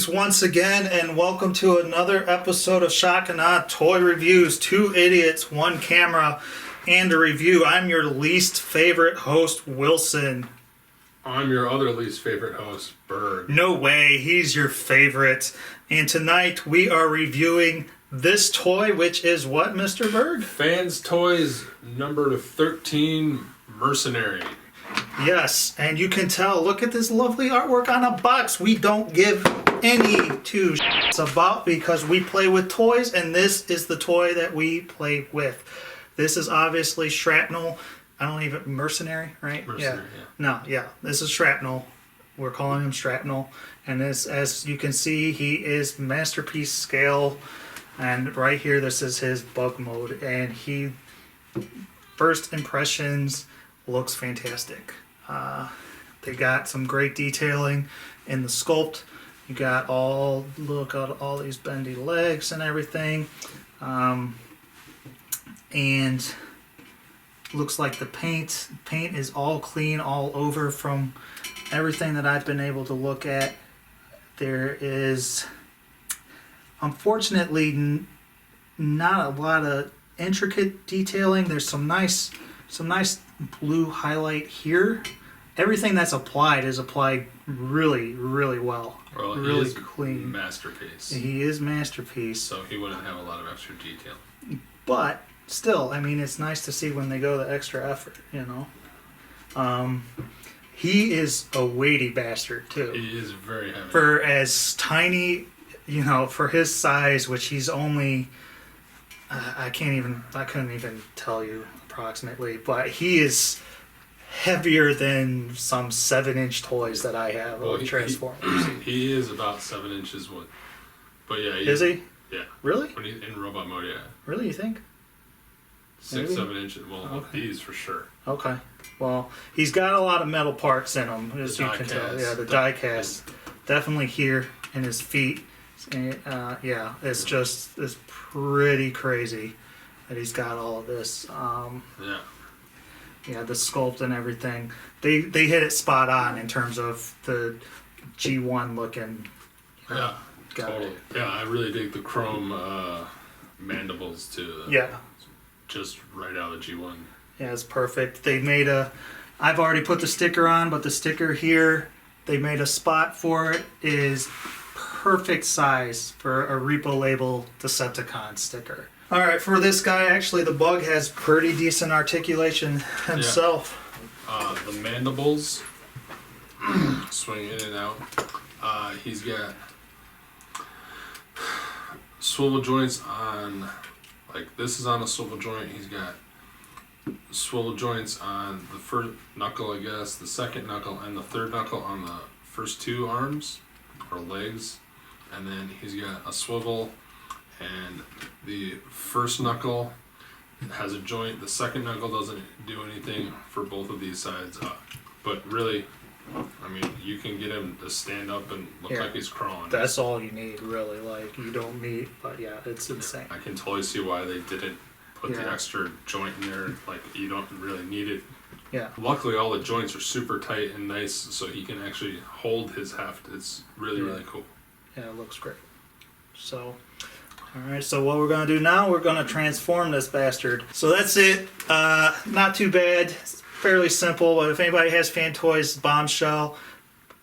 Greetings once again, and welcome to another episode of Shock and Awe Toy Reviews. Two idiots, one camera, and a review. I'm your least favorite host, Wilson. I'm your other least favorite host, Berg. No way, he's your favorite. And tonight we are reviewing this toy, which is what, Mr. Berg? FansToys number 13 Mercenary. Yes, and you can tell, look at this lovely artwork on a box. We don't give any two shits about because we play with toys, and this is the toy that we play with. This is obviously Shrapnel. Mercenary, right? Mercenary, yeah. No, yeah, this is Shrapnel. We're calling him Shrapnel. And this, as you can see, he is masterpiece scale. And right here, this is his bug mode. And he, first impressions, looks fantastic. They got some great detailing in the sculpt. You got look at all these bendy legs and everything. And looks like the paint is all clean all over from everything that I've been able to look at. There is, unfortunately, not a lot of intricate detailing. There's some nice blue highlight here. Everything that's applied is applied really, really well. Well, really he is clean. Masterpiece. He is masterpiece. So he wouldn't have a lot of extra detail. But still, I mean, it's nice to see when they go the extra effort, you know. He is a weighty bastard too. He is very heavy. For as tiny, you know, for his size, which he's only, I couldn't even tell you approximately, but he is heavier than some 7-inch toys that I have of Transformers. He is about 7 inches wood. But yeah. Is he? Yeah. Really? When he's in robot mode, yeah. Really, you think? 6, 7 inches. Well, Okay. these for sure. Okay. Well, he's got a lot of metal parts in him, as you can tell. Yeah, the die cast. Definitely here in his feet. Yeah, it's pretty crazy that he's got all of this. Yeah, the sculpt and everything. They hit it spot on in terms of the G1 looking. Yeah, totally. Yeah, I really dig the chrome mandibles too. Yeah. Just right out of G1. Yeah, it's perfect. They made I've already put the sticker on, but the sticker here, they made a spot for it, is perfect size for a Repo Label Decepticon sticker. All right, for this guy, actually, the bug has pretty decent articulation himself. Yeah. The mandibles swing in and out. He's got swivel joints on, like this is on a swivel joint. He's got swivel joints on the first knuckle, I guess, the second knuckle, and the third knuckle on the first two arms or legs. And then he's got a swivel, and the first knuckle has a joint. The second knuckle doesn't do anything for both of these sides. But really, I mean, you can get him to stand up and look like he's crawling. That's all you need, really. Like, you don't need, but yeah, it's insane. I can totally see why they didn't put the extra joint in there. Like, you don't really need it. Yeah. Luckily, all the joints are super tight and nice, so he can actually hold his heft. It's really, really cool. Yeah, it looks great. So, alright, so what we're going to do now, we're going to transform this bastard. So that's it. Not too bad. It's fairly simple, but if anybody has FansToys Bombshell,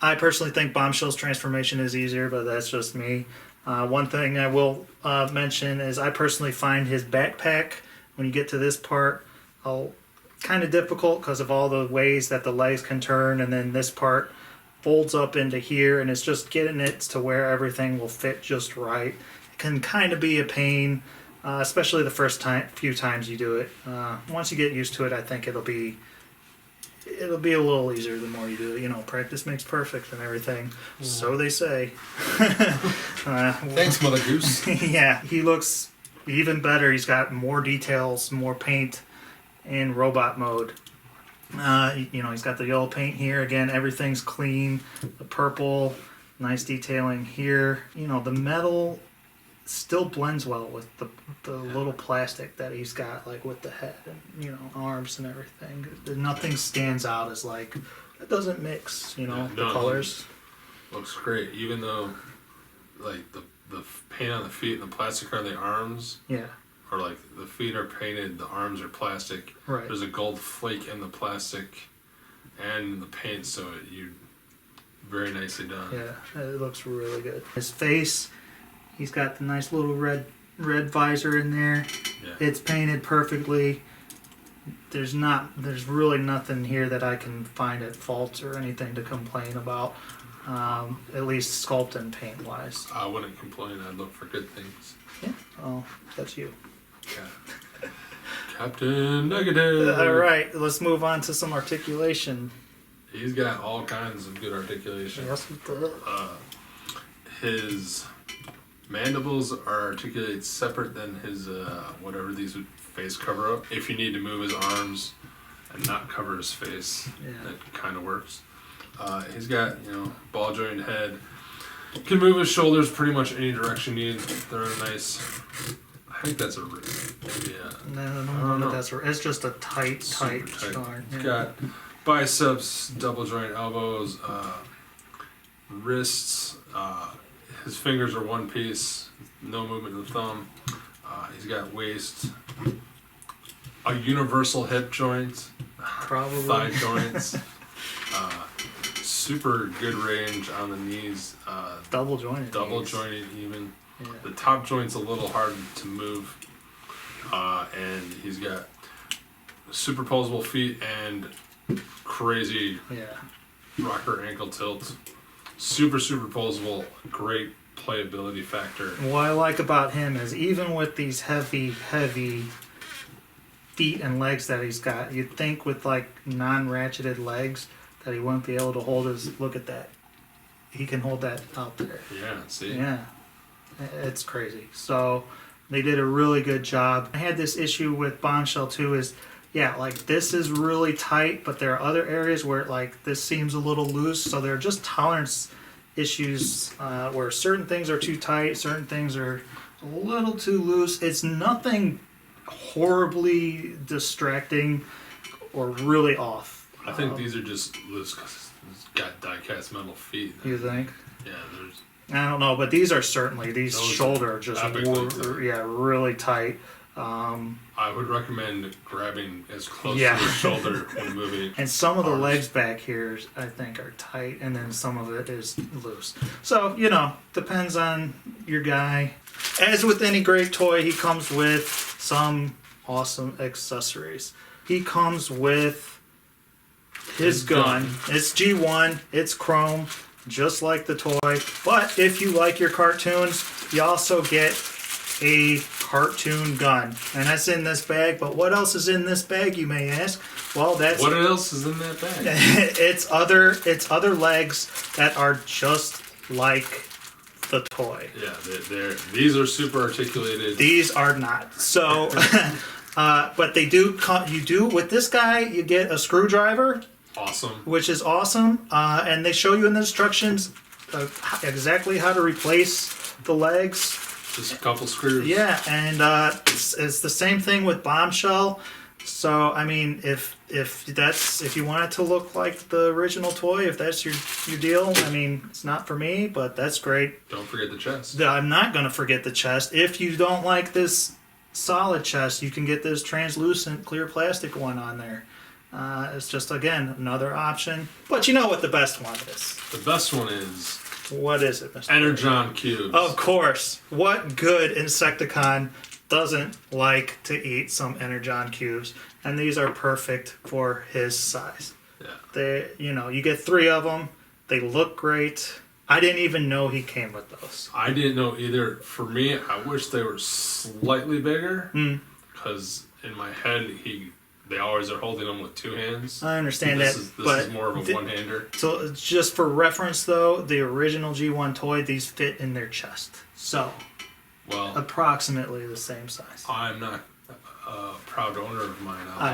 I personally think Bombshell's transformation is easier, but that's just me. One thing I will mention is I personally find his backpack, when you get to this part, kind of difficult because of all the ways that the legs can turn, and then this part folds up into here, and it's just getting it to where everything will fit just right. It can kind of be a pain, especially the first few times you do it. Once you get used to it, I think it'll be a little easier the more you do it. You know, practice makes perfect and everything. So they say. Thanks, Mother Goose. Yeah, he looks even better. He's got more details, more paint in robot mode. You know, he's got the yellow paint here. Again, everything's clean. The purple, nice detailing here. You know, the metal still blends well with the little plastic that he's got, like with the head and, you know, arms and everything. Nothing stands out as like, it doesn't mix, you know, the colors. Looks great, even though like the paint on the feet and the plastic are the arms, Yeah. or like the feet are painted, the arms are plastic. Right. There's a gold flake in the plastic and the paint, so you very nicely done. Yeah, it looks really good. His face, he's got the nice little red visor in there. Yeah. It's painted perfectly. There's really nothing here that I can find at fault or anything to complain about. At least sculpt and paint wise. I wouldn't complain. I'd look for good things. Yeah. Oh, that's you. Yeah. Captain Negative. All right, let's move on to some articulation. He's got all kinds of good articulation. Yes, he does. His mandibles are articulated separate than his whatever these would face cover up. If you need to move his arms and not cover his face, Yeah. that kind of works. He's got ball jointed head. Can move his shoulders pretty much any direction needed. They're nice. I think that's a yeah. No, it's just a tight Super joint. He's got biceps, double joint elbows, wrists. His fingers are one piece, no movement of the thumb. He's got waist, a universal hip joint, Probably. thigh joints, super good range on the knees, Double jointed. jointed even. Yeah. The top joint's a little hard to move, and he's got superposable feet and crazy Yeah. rocker ankle tilt. Super posable, great playability factor. What I like about him is even with these heavy feet and legs that he's got, you'd think with like non-ratcheted legs that he wouldn't be able to hold his. Look at that. He can hold that out there. Yeah, see? Yeah. It's crazy. So they did a really good job. I had this issue with Bombshell too is, yeah, like this is really tight, but there are other areas where like this seems a little loose. So there are just tolerance issues where certain things are too tight, certain things are a little too loose. It's nothing horribly distracting or really off. I think these are just loose because it's got die-cast metal feet. You think? Yeah, there's... I don't know, but these are certainly, these Those shoulder are just epically tight. really tight. I would recommend grabbing as close Yeah. to your shoulder when moving. And some of the arms. legs back here, I think, are tight, and then some of it is loose. So, depends on your guy. As with any great toy, he comes with some awesome accessories. He comes with his gun. It's G1, it's chrome, just like the toy. But if you like your cartoons, you also get a cartoon gun. And that's in this bag. But what else is in this bag, you may ask? Well, that's... What else is in that bag? it's other legs that are just like the toy. Yeah, these are super articulated. These are not. So, but they do. You do with this guy. You get a screwdriver, Awesome. which is awesome, and they show you in the instructions exactly how to replace the legs. Just a couple screws. Yeah, and it's the same thing with Bombshell. So I mean, if you want it to look like the original toy, if that's your deal, I mean, it's not for me, but that's great. Don't forget the chest. I'm not gonna forget the chest. If you don't like this solid chest, you can get this translucent clear plastic one on there. It's just again another option. But you know what the best one is? The best one is What is it, Mr. Energon cubes. Of course. What good Insecticon doesn't like to eat some Energon cubes? And these are perfect for his size. Yeah. They, you get 3 of them. They look great. I didn't even know he came with those. I didn't know either. For me, I wish they were slightly bigger because in my head, they always are holding them with 2 hands. I understand this that, this is more of a one-hander. So just for reference, though, the original G1 toy, these fit in their chest. So Well, approximately the same size. I'm not a proud owner of mine. I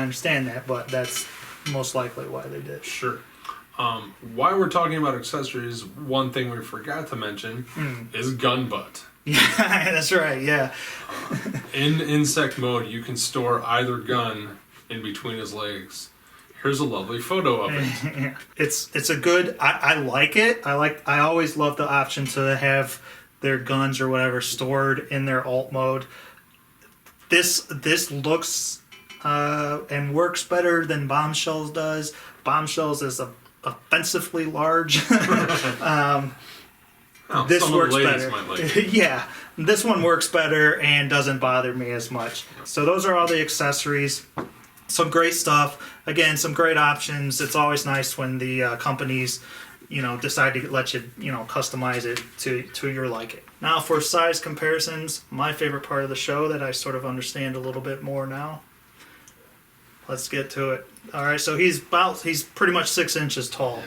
understand that, but that's most likely why they did. Sure. While we're talking about accessories, one thing we forgot to mention is gun butt. Yeah, that's right. Yeah. In insect mode, you can store either gun in between his legs. here's a lovely photo of it. Yeah. It's a good. I like it. I always love the option to have their guns or whatever stored in their alt mode. This looks and works better than Bombshells does. Bombshells is offensively large. Well, This some works of the ladies better. might like it. Yeah, this one works better and doesn't bother me as much. So those are all the accessories. Some great stuff. Again, some great options. It's always nice when the companies, decide to let you, customize it to your liking. Now for size comparisons, my favorite part of the show that I sort of understand a little bit more now. Let's get to it. All right, so he's pretty much 6 inches tall.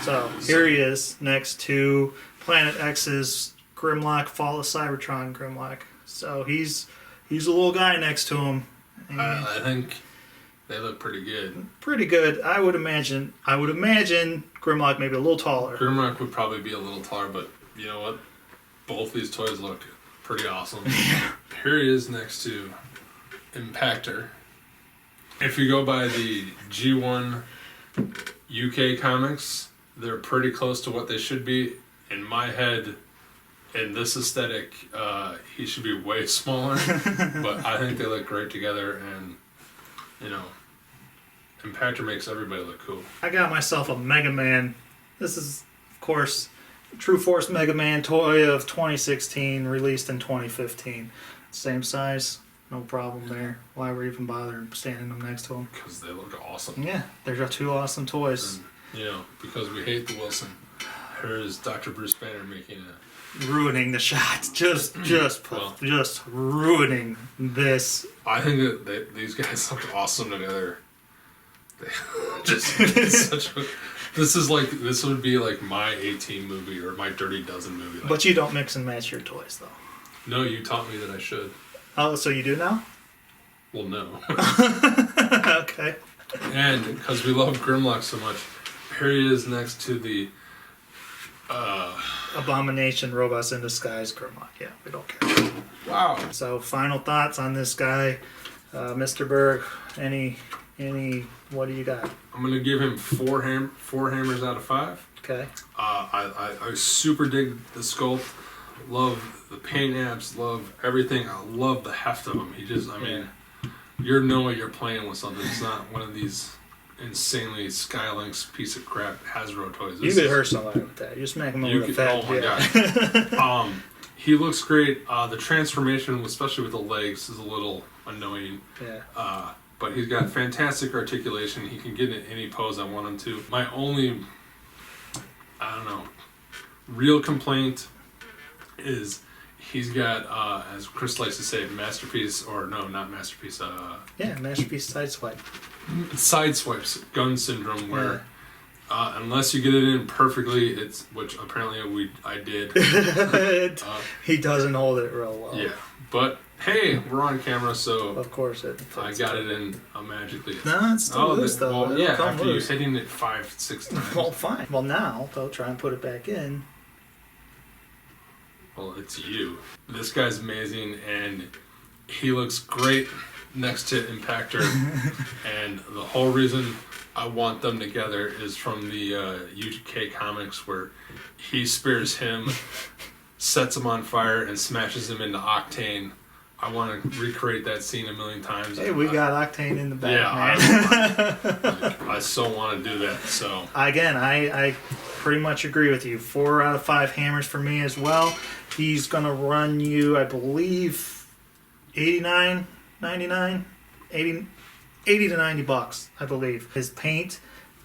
So here he is next to Planet X's Grimlock, Fall of Cybertron Grimlock. So he's a little guy next to him. I think they look pretty good. Pretty good. I would imagine Grimlock maybe a little taller. Grimlock would probably be a little taller, but you know what? Both these toys look pretty awesome. Here he is next to Impactor. If you go by the G1 UK comics, they're pretty close to what they should be. In my head, in this aesthetic, he should be way smaller. But I think they look great together, and Impactor makes everybody look cool. I got myself a Mega Man. This is, of course, True Force Mega Man toy of 2016, released in 2015. Same size, no problem there. Why we're even bothering standing them next to them? Because they look awesome. Yeah, they're two awesome toys. And, because we hate the Wilson. Here's Dr. Bruce Banner making it. Ruining the shot, just ruining this. I think that these guys look awesome together. They this would be like my 18 movie or my Dirty Dozen movie. Like, But you don't mix and match your toys, though. no, you taught me that I should. Oh, so you do now? Well, no. Okay. And because we love Grimlock so much, here he is next to the Abomination Robots in Disguise Grimlock. Yeah, we don't care. wow. So, final thoughts on this guy, Mr. Berg. Any? What do you got? I'm gonna give him four hammers out of 5. Okay. I super dig the sculpt, love the paint apps, love everything. I love the heft of him. You're knowing you're playing with something. It's not one of these insanely Skylinks piece of crap Hasbro toys. You could hurt somebody with that. You just make him with a fat. Oh my god. He looks great. The transformation, especially with the legs, is a little annoying. Yeah. But he's got fantastic articulation. He can get in any pose I want him to. My only, real complaint is he's got, as Chris likes to say, masterpiece, or no, not masterpiece. Yeah, masterpiece sideswipe. Sideswipes gun syndrome, where unless you get it in perfectly, which apparently I did. He doesn't hold it real well. Yeah, but hey, we're on camera, so Of course it. I got it in magically. No, it's still loose though. Well, It'll yeah, come after loose. you hitting it 5-6 times. Well, fine. Well, now they'll try and put it back in. Well, it's you. This guy's amazing, and he looks great next to Impactor. And the whole reason I want them together is from the UK comics, where he spears him, sets him on fire, and smashes him into Octane. I want to recreate that scene a million times. Hey, we got Octane in the back. Yeah, I so want to do that. So again, I pretty much agree with you. 4 out of 5 hammers for me as well. He's gonna run you, I believe, $89, $99, $80 to $90, I believe. His paint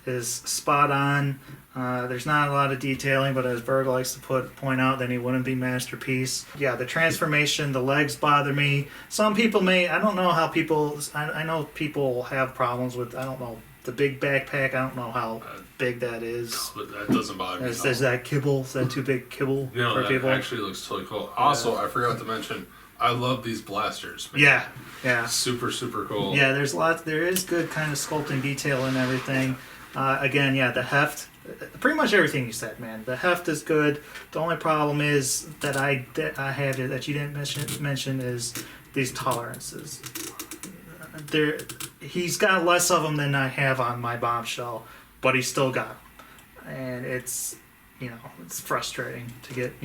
is spot on. There's not a lot of detailing, but as Berg likes to point out, then he wouldn't be masterpiece. Yeah, the transformation, the legs bother me. Some people I don't know how people, I know people have problems with, I don't know, the big backpack. I don't know how big that is. but that doesn't bother me. Is that kibble? Is that too big kibble No, for that people? actually looks totally cool. Also, I forgot to mention, I love these blasters. Man. Yeah. Super, super cool. Yeah, there is good kind of sculpting detail and everything. Again, yeah, the heft, pretty much everything you said, man. The heft is good. The only problem is that I have that you didn't mention is these tolerances. he's got less of them than I have on my Bombshell, but he's still got 'em. And it's, it's frustrating to get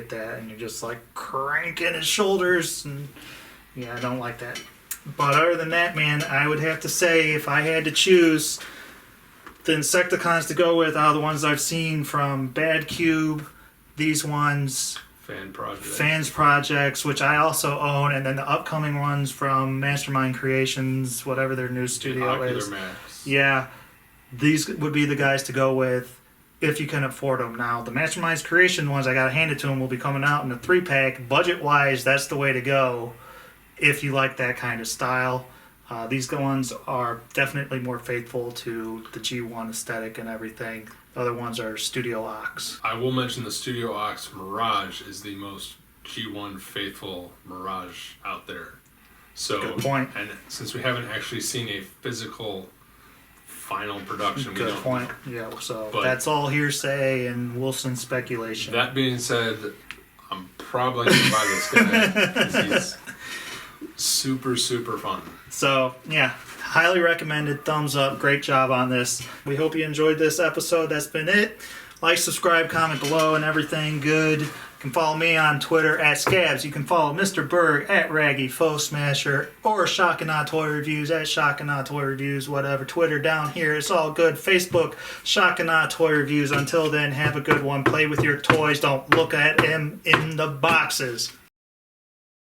that, and you're just like cranking his shoulders, and yeah, I don't like that. But other than that, man, I would have to say if I had to choose the Insecticons to go with out of the ones I've seen from Bad Cube, these ones, Fans Projects, which I also own, and then the upcoming ones from Mastermind Creations, whatever their new studio is. Max. Yeah, these would be the guys to go with if you can afford them. Now, the Mastermind's Creation ones, I gotta hand it to them, will be coming out in a 3-pack. Budget-wise, that's the way to go if you like that kind of style. These ones are definitely more faithful to the G1 aesthetic and everything. The other ones are Studio Ox. I will mention the Studio Ox Mirage is the most G1 faithful Mirage out there. So, good point. And since we haven't actually seen a physical final production, Good we don't point. know. Yeah, so But that's all hearsay and Wilson speculation. That being said, I'm probably going to buy this guy because he's super, super fun. So, yeah, highly recommended. Thumbs up. Great job on this. We hope you enjoyed this episode. That's been it. Like, subscribe, comment below, and everything good. You can follow me on Twitter at Scabs. You can follow Mr. Berg at Raggy Foe Smasher, or Shock and Awe Toy Reviews at Shock and Awe Toy Reviews, whatever. Twitter down here. It's all good. Facebook, Shock and Awe Toy Reviews. Until then, have a good one. Play with your toys. Don't look at them in the boxes.